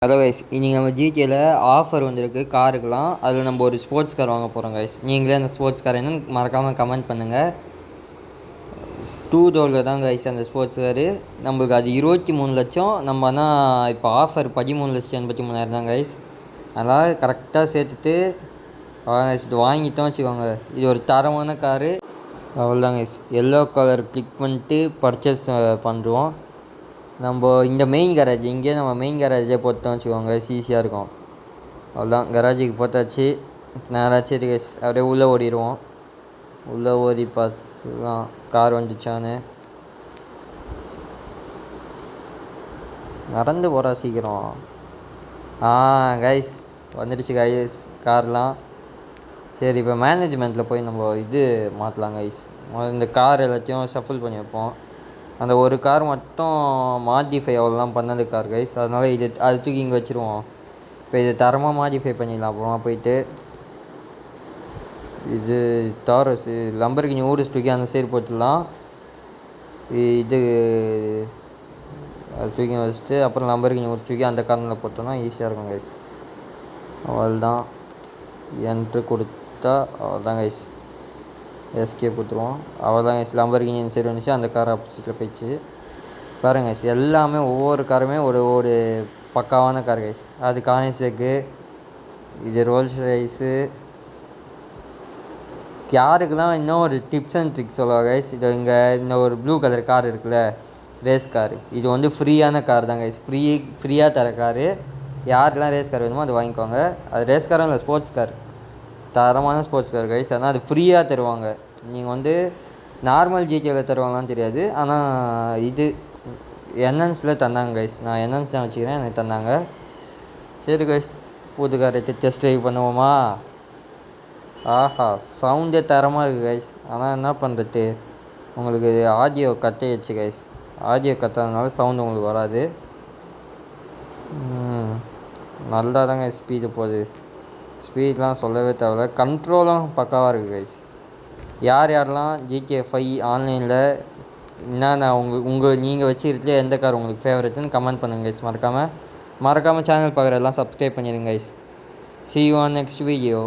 Hello guys, இன்றைக்கி நம்ம ஜிடிஏல offer வந்திருக்கு காருக்கெலாம். அதில் நம்ம ஒரு ஸ்போர்ட்ஸ் கார் வாங்க போகிறோம் கைஸ். நீங்களே அந்த ஸ்போர்ட்ஸ் கார் என்னன்னு மறக்காமல் கமெண்ட் பண்ணுங்கள். 2 டோரில் தான் கைஸ் அந்த ஸ்போர்ட்ஸ் காரு. நம்மளுக்கு அது 23 லட்சம். நம்ம ஆனால் இப்போ ஆஃபர் 13,83,000 தான் கைஸ். அதனால் கரெக்டாக சேர்த்துட்டு இது வாங்கிட்டோம் வச்சுக்கோங்க. இது ஒரு தரமான காரு. அவ்வளோதான் கைஸ். எல்லோ கலர் கிளிக் பண்ணிட்டு பர்ச்சேஸ் பண்ணுறோம். நம்ம இந்த மெயின் கேரேஜ் இங்கேயே நம்ம மெயின் கேரேஜே போட்டோம் வச்சுக்கோங்க, ஈஸியாக இருக்கும். அவ்வளோதான், கராஜுக்கு போட்டாச்சு. நேராச்சு கைஸ், அப்படியே உள்ளே ஓடிடுவோம். உள்ளே ஓடி பார்த்துலாம் கார் வந்துச்சான்னு. நடந்து போகிறா சீக்கிரம். கைஸ் வந்துடுச்சு கைஸ் கார்லாம். சரி, இப்போ மேனேஜ்மெண்ட்டில் போய் நம்ம இது மாற்றலாம் கைஸ். இந்த கார் எல்லாத்தையும் ஷஃபில் பண்ணி வைப்போம். அந்த ஒரு கார் மட்டும் மாடிஃபை அவ்வளோலாம் பண்ணது கார் கைஸ். அதனால் அது தூக்கி இங்கே வச்சுருவோம். இப்போ இது தரமாக மாடிஃபை பண்ணிடலாம். அப்புறமா போயிட்டு இது டாரஸ் லம்பர்கினி ஊருஸ் தூக்கி அந்த சைடு போட்டுடலாம். இது அது தூக்கி வச்சுட்டு அப்புறம் லம்பர்கினி ஊருஸ் தூக்கி அந்த கார்னில் போட்டோம்னா ஈஸியாக இருக்கும் கைஸ். அவ்வளோதான், என்ட்ரு கொடுத்தா அவ்வளோதான் கைஸ். எஸ்கே கொடுத்துருவோம். அவ்வளோதான் கைஸ். லம்பர்கினி இந்த சைடு வந்துச்சு, அந்த கார் ஆப்போசிட்டில் போயிடுச்சு. பாருங்க கைஸ், எல்லாமே ஒவ்வொரு காருமே ஒரு பக்காவான கார் கைஸ். அது கானிசெக்கு, இது ரோல்ஸ் ரைஸு. யாருக்கெல்லாம் இன்னும் ஒரு டிப்ஸ் அண்ட் ட்ரிக்ஸ் சொல்லுவாங்க கைஸ். இது இங்கே இந்த ஒரு ப்ளூ கலர் கார் இருக்குல்ல, ரேஸ் கார். இது வந்து ஃப்ரீயான கார் தான் கைஸ். ஃப்ரீயாக தர காரு. யாருக்கெல்லாம் ரேஸ் கார் வேணுமோ அது வாங்கிக்கோங்க. அது ரேஸ் காரும் இல்லை, ஸ்போர்ட்ஸ் கார். தரமான ஸ்போர்ட்ஸ் கார் கைஸ். ஆனால் அது ஃப்ரீயாக தருவாங்க. நீங்கள் வந்து நார்மல் ஜிடிஏவில் தருவாங்களான்னு தெரியாது. ஆனால் இது என்என்ஸில் தந்தாங்க கைஸ். நான் என்என்ஸ் தான் வச்சுக்கிறேன், எனக்கு தந்தாங்க. சரி கைஸ், புது கார் எடுத்து டெஸ்ட் ட்ரைவ் பண்ணுவோமா? சவுண்டே தரமாக இருக்குது கைஸ். ஆனால் என்ன பண்ணுறது, உங்களுக்கு ஆடியோ கத்திடுச்சு கைஸ். ஆடியோ கத்தாதனால சவுண்டு உங்களுக்கு வராது. நல்லா தாங்க ஸ்பீடு போகுது. ஸ்பீட்லாம் சொல்லவே தேவையில்ல. கண்ட்ரோலும் பக்காவாக இருக்குது கைஸ். யாரெல்லாம் ஜிடிஏ 5 ஆன்லைனில் என்னென்ன நீங்கள் வச்சுக்கிறதுல எந்த கார் உங்களுக்கு ஃபேவரட்னு கமெண்ட் பண்ணுங்கள் கைஸ். மறக்காமல் சேனல் பார்க்குறதெல்லாம் சப்ஸ்கிரைப் பண்ணிடுங்க guys. See you on next video.